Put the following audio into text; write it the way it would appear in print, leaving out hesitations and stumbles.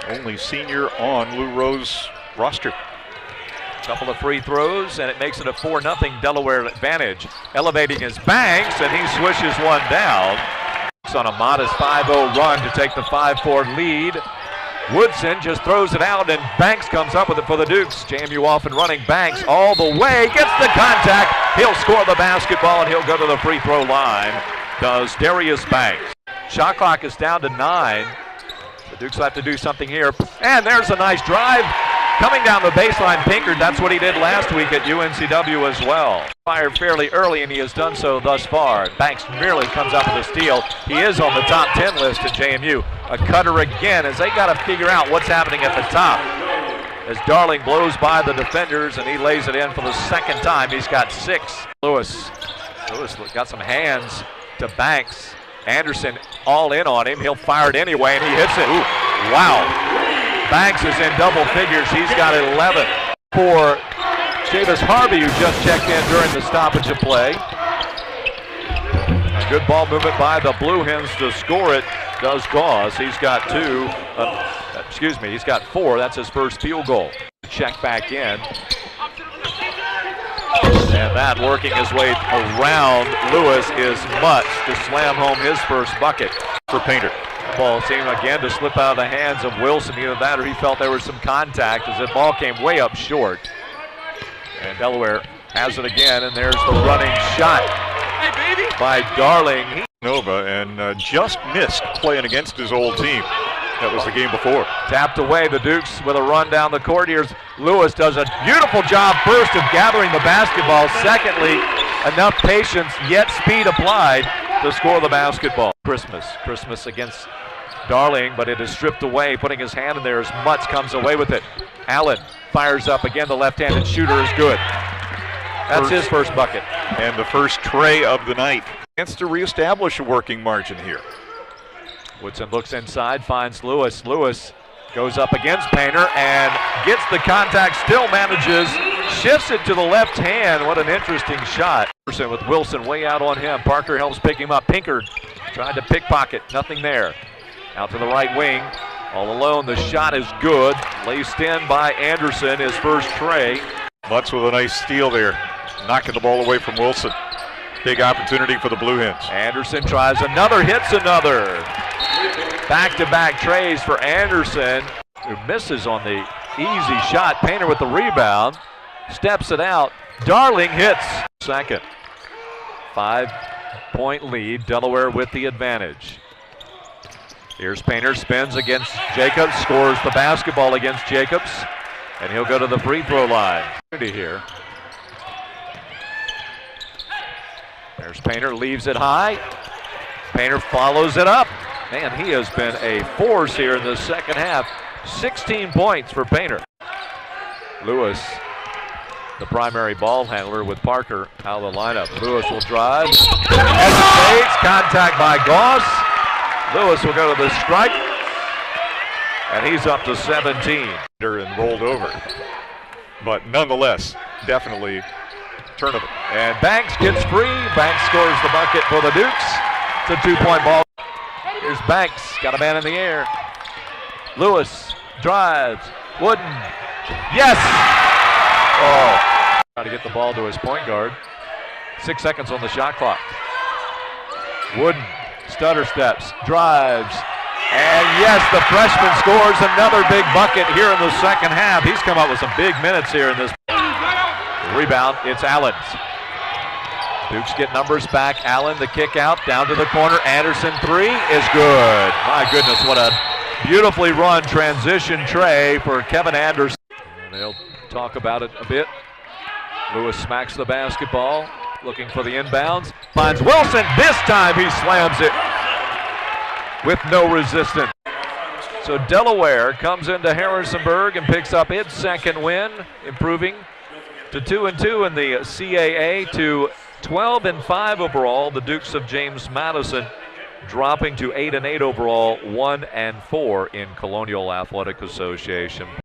only senior on Lou Rowe's roster. Couple of free throws, and it makes it a 4-0 Delaware advantage. Elevating his Banks, and he swishes one down. It's on a modest 5-0 run to take the 5-4 lead. Woodson just throws it out, and Banks comes up with it for the Dukes. JMU off and running. Banks all the way, gets the contact. He'll score the basketball, and he'll go to the free throw line. Does Darius Banks. Shot clock is down to 9. The Dukes have to do something here. And there's a nice drive. Coming down the baseline, Pinkard, that's what he did last week at UNCW as well. Fired fairly early, and he has done so thus far. Banks merely comes up with a steal. He is on the top 10 list at JMU. A cutter again as they got to figure out what's happening at the top. As Darling blows by the defenders, and he lays it in for the second time. He's got 6. Lewis got some hands to Banks. Anderson all in on him. He'll fire it anyway, and he hits it. Ooh, wow. Banks is in double figures. He's got 11 for Chavis Harvey, who just checked in during the stoppage of play. A good ball movement by the Blue Hens to score it. Does Gauze. He's got 2. He's got 4. That's his first field goal. Check back in. And that working his way around Lewis is Mutz to slam home his first bucket for Painter. Ball seemed again to slip out of the hands of Wilson. Either that or he felt there was some contact as the ball came way up short. And Delaware has it again, and there's the running shot by Darling. Nova and just missed playing against his old team. That was the game before. Tapped away, the Dukes with a run down the court. Here's Lewis, does a beautiful job first of gathering the basketball. Secondly, enough patience yet speed applied to score the basketball. Christmas against Darling, but it is stripped away, putting his hand in there as Mutz comes away with it. Allen fires up again, the left-handed shooter is good. That's his first bucket. And the first tray of the night. Chance to reestablish a working margin here. Woodson looks inside, finds Lewis. Lewis goes up against Painter and gets the contact, still manages, shifts it to the left hand. What an interesting shot. With Wilson way out on him. Parker helps pick him up. Pinkard tried to pickpocket, nothing there. Out to the right wing, all alone, the shot is good. Laced in by Anderson, his first tray. Mutz with a nice steal there, knocking the ball away from Wilson. Big opportunity for the Blue Hens. Anderson tries another, hits another. Back-to-back trays for Anderson, who misses on the easy shot. Painter with the rebound, steps it out. Darling hits. Second. 5-point lead, Delaware with the advantage. Here's Painter, spins against Jacobs, scores the basketball against Jacobs, and he'll go to the free throw line. Here. There's Painter, leaves it high. Painter follows it up. Man, he has been a force here in the second half. 16 points for Painter. Lewis, the primary ball handler with Parker out of the lineup. Lewis will drive. Hesitates, contact by Goss. Lewis will go to the strike. And he's up to 17. And rolled over. But nonetheless, definitely turnover. And Banks gets free. Banks scores the bucket for the Dukes. It's a 2-point ball. Here's Banks, got a man in the air. Lewis drives. Wooden. Yes! Oh. Trying to get the ball to his point guard. 6 seconds on the shot clock. Wooden, stutter steps, drives. And yes, the freshman scores another big bucket here in the second half. He's come up with some big minutes here in this. Rebound, it's Allen's. Dukes get numbers back. Allen, the kick out, down to the corner. Anderson, 3 is good. My goodness, what a beautifully run transition tray for Kevin Anderson. And they'll talk about it a bit. Lewis smacks the basketball, looking for the inbounds. Finds Wilson. This time he slams it with no resistance. So Delaware comes into Harrisonburg and picks up its second win, improving to 2-2 in the CAA to 12-5 overall. The Dukes of James Madison dropping to 8-8 overall, 1-4 in Colonial Athletic Association.